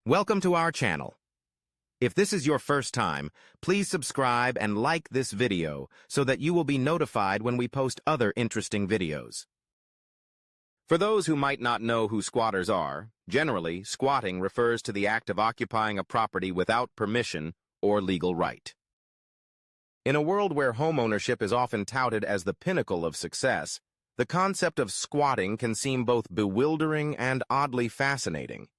Welcome to our channel. If this is your first time, please subscribe and like this video so that you will be notified when we post other interesting videos. For those who might not know who squatters are, generally, squatting refers to the act of occupying a property without permission or legal right. In a world where homeownership is often touted as the pinnacle of success, the concept of squatting can seem both bewildering and oddly fascinating.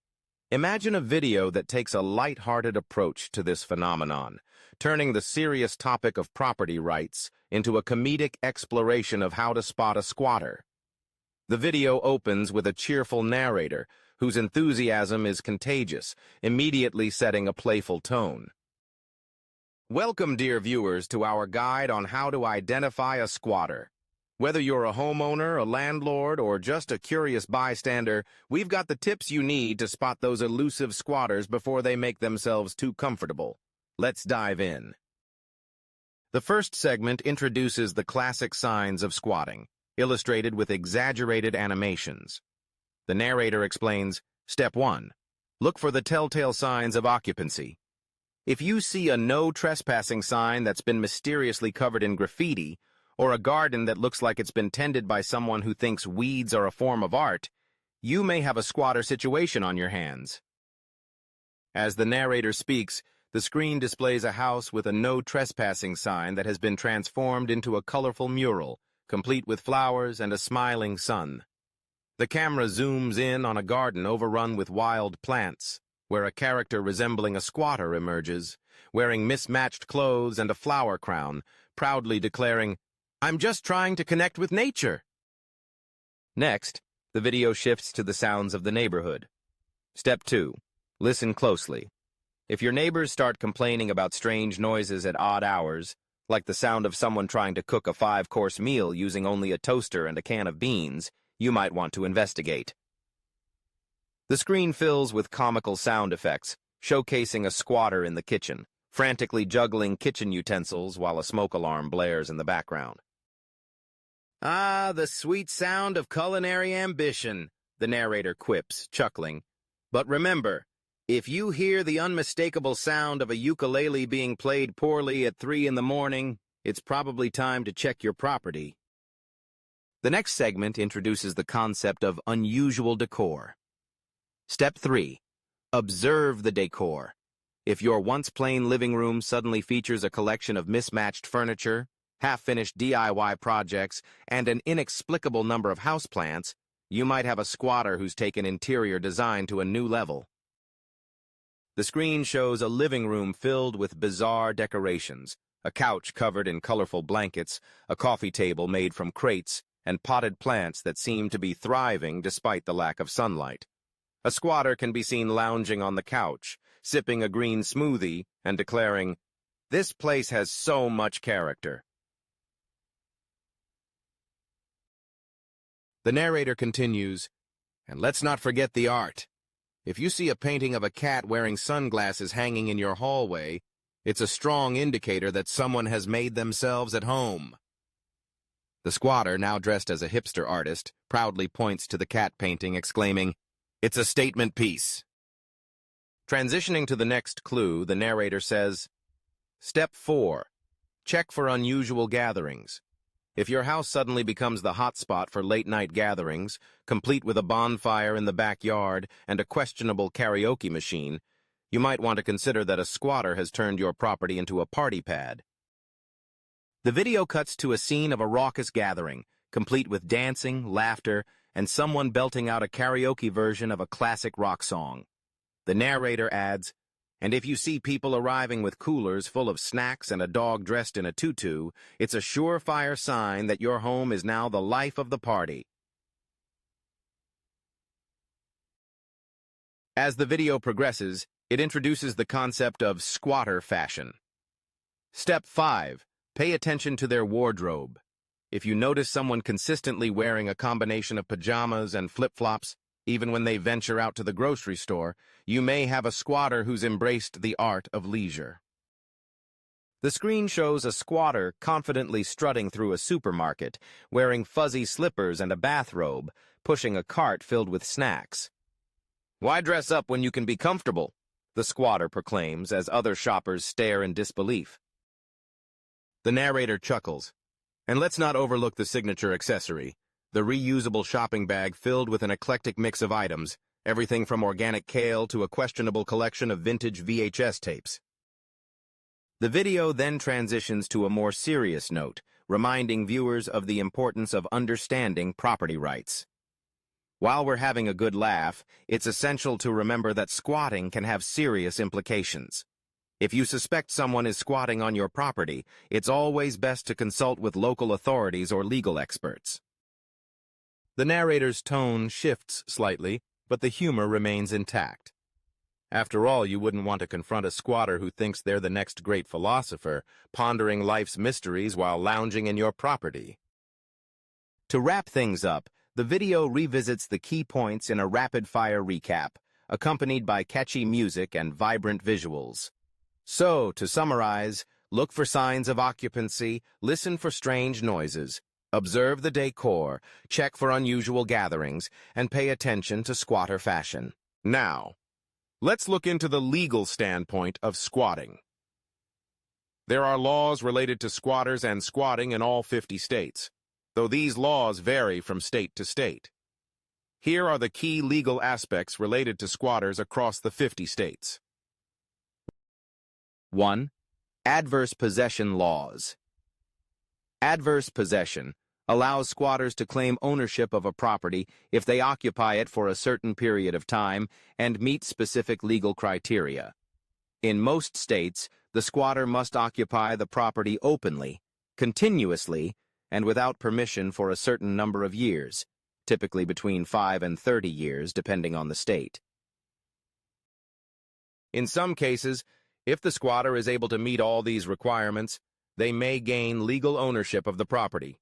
Imagine a video that takes a light-hearted approach to this phenomenon, turning the serious topic of property rights into a comedic exploration of how to spot a squatter. The video opens with a cheerful narrator whose enthusiasm is contagious, immediately setting a playful tone. Welcome, dear viewers, to our guide on how to identify a squatter. Whether you're a homeowner, a landlord, or just a curious bystander, we've got the tips you need to spot those elusive squatters before they make themselves too comfortable. Let's dive in. The first segment introduces the classic signs of squatting, illustrated with exaggerated animations. The narrator explains, Step 1. Look for the telltale signs of occupancy. If you see a no trespassing sign that's been mysteriously covered in graffiti, or a garden that looks like it's been tended by someone who thinks weeds are a form of art, you may have a squatter situation on your hands. As the narrator speaks, the screen displays a house with a no trespassing sign that has been transformed into a colorful mural, complete with flowers and a smiling sun. The camera zooms in on a garden overrun with wild plants, where a character resembling a squatter emerges, wearing mismatched clothes and a flower crown, proudly declaring, "I'm just trying to connect with nature." Next, the video shifts to the sounds of the neighborhood. Step 2. Listen closely. If your neighbors start complaining about strange noises at odd hours, like the sound of someone trying to cook a 5-course meal using only a toaster and a can of beans, you might want to investigate. The screen fills with comical sound effects, showcasing a squatter in the kitchen, frantically juggling kitchen utensils while a smoke alarm blares in the background. "Ah, the sweet sound of culinary ambition," the narrator quips, chuckling. "But remember, if you hear the unmistakable sound of a ukulele being played poorly at 3 in the morning, it's probably time to check your property." The next segment introduces the concept of unusual decor. Step 3. Observe the decor. If your once plain living room suddenly features a collection of mismatched furniture, half-finished DIY projects, and an inexplicable number of houseplants, you might have a squatter who's taken interior design to a new level. The screen shows a living room filled with bizarre decorations, a couch covered in colorful blankets, a coffee table made from crates, and potted plants that seem to be thriving despite the lack of sunlight. A squatter can be seen lounging on the couch, sipping a green smoothie, and declaring, "This place has so much character." The narrator continues, "And let's not forget the art. If you see a painting of a cat wearing sunglasses hanging in your hallway, it's a strong indicator that someone has made themselves at home." The squatter, now dressed as a hipster artist, proudly points to the cat painting, exclaiming, "It's a statement piece." Transitioning to the next clue, the narrator says, Step 4. Check for unusual gatherings. If your house suddenly becomes the hotspot for late-night gatherings, complete with a bonfire in the backyard and a questionable karaoke machine, you might want to consider that a squatter has turned your property into a party pad. The video cuts to a scene of a raucous gathering, complete with dancing, laughter, and someone belting out a karaoke version of a classic rock song. The narrator adds, "And if you see people arriving with coolers full of snacks and a dog dressed in a tutu, it's a surefire sign that your home is now the life of the party." As the video progresses, it introduces the concept of squatter fashion. Step 5. Pay attention to their wardrobe. If you notice someone consistently wearing a combination of pajamas and flip-flops, even when they venture out to the grocery store, you may have a squatter who's embraced the art of leisure. The screen shows a squatter confidently strutting through a supermarket, wearing fuzzy slippers and a bathrobe, pushing a cart filled with snacks. "Why dress up when you can be comfortable?" the squatter proclaims as other shoppers stare in disbelief. The narrator chuckles. And let's not overlook the signature accessory, the reusable shopping bag filled with an eclectic mix of items, everything from organic kale to a questionable collection of vintage VHS tapes. The video then transitions to a more serious note, reminding viewers of the importance of understanding property rights. While we're having a good laugh, it's essential to remember that squatting can have serious implications. If you suspect someone is squatting on your property, it's always best to consult with local authorities or legal experts. The narrator's tone shifts slightly, but the humor remains intact. After all, you wouldn't want to confront a squatter who thinks they're the next great philosopher, pondering life's mysteries while lounging in your property. To wrap things up, the video revisits the key points in a rapid-fire recap, accompanied by catchy music and vibrant visuals. So, to summarize, look for signs of occupancy, listen for strange noises, observe the decor, check for unusual gatherings, and pay attention to squatter fashion. Now, let's look into the legal standpoint of squatting. There are laws related to squatters and squatting in all 50 states, though these laws vary from state to state. Here are the key legal aspects related to squatters across the 50 states. 1. Adverse possession laws. Adverse possession allows squatters to claim ownership of a property if they occupy it for a certain period of time and meet specific legal criteria. In most states, the squatter must occupy the property openly, continuously, and without permission for a certain number of years, typically between 5 and 30 years, depending on the state. In some cases, if the squatter is able to meet all these requirements, they may gain legal ownership of the property.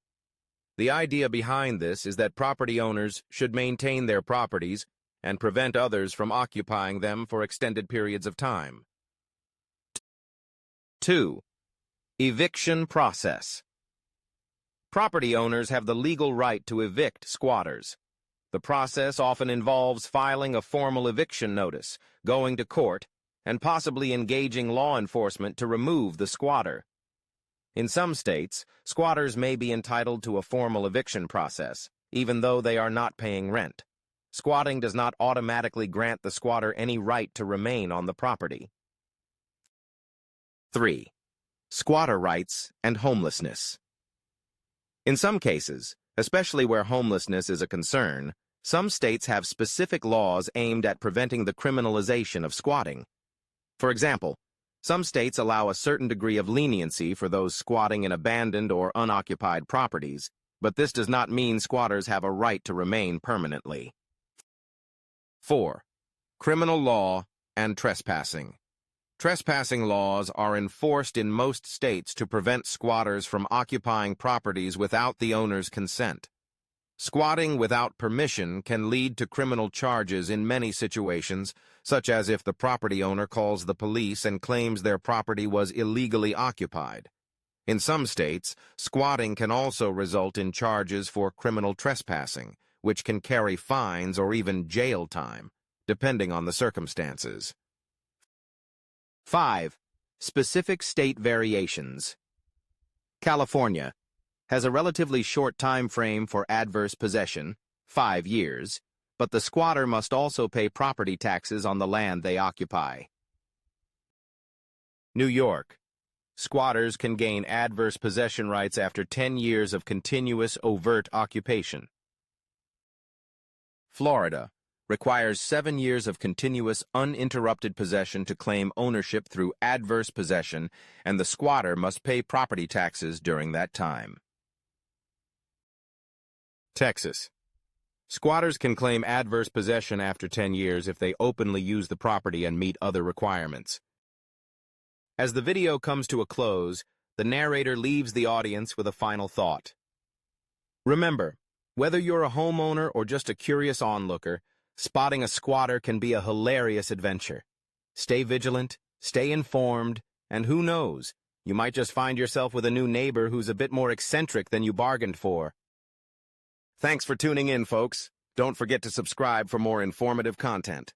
The idea behind this is that property owners should maintain their properties and prevent others from occupying them for extended periods of time. 2. Eviction process. Property owners have the legal right to evict squatters. The process often involves filing a formal eviction notice, going to court, and possibly engaging law enforcement to remove the squatter. In some states, squatters may be entitled to a formal eviction process, even though they are not paying rent. Squatting does not automatically grant the squatter any right to remain on the property. 3. Squatter rights and homelessness. In some cases, especially where homelessness is a concern, some states have specific laws aimed at preventing the criminalization of squatting. For example, some states allow a certain degree of leniency for those squatting in abandoned or unoccupied properties, but this does not mean squatters have a right to remain permanently. 4. Criminal law and trespassing. Trespassing laws are enforced in most states to prevent squatters from occupying properties without the owner's consent. Squatting without permission can lead to criminal charges in many situations, such as if the property owner calls the police and claims their property was illegally occupied. In some states, squatting can also result in charges for criminal trespassing, which can carry fines or even jail time, depending on the circumstances. 5. Specific state variations. California has a relatively short time frame for adverse possession, 5 years, but the squatter must also pay property taxes on the land they occupy. New York. Squatters can gain adverse possession rights after 10 years of continuous overt occupation. Florida requires 7 years of continuous uninterrupted possession to claim ownership through adverse possession, and the squatter must pay property taxes during that time. Texas. Squatters can claim adverse possession after 10 years if they openly use the property and meet other requirements. As the video comes to a close, the narrator leaves the audience with a final thought. Remember, whether you're a homeowner or just a curious onlooker, spotting a squatter can be a hilarious adventure. Stay vigilant, stay informed, and who knows, you might just find yourself with a new neighbor who's a bit more eccentric than you bargained for. Thanks for tuning in, folks. Don't forget to subscribe for more informative content.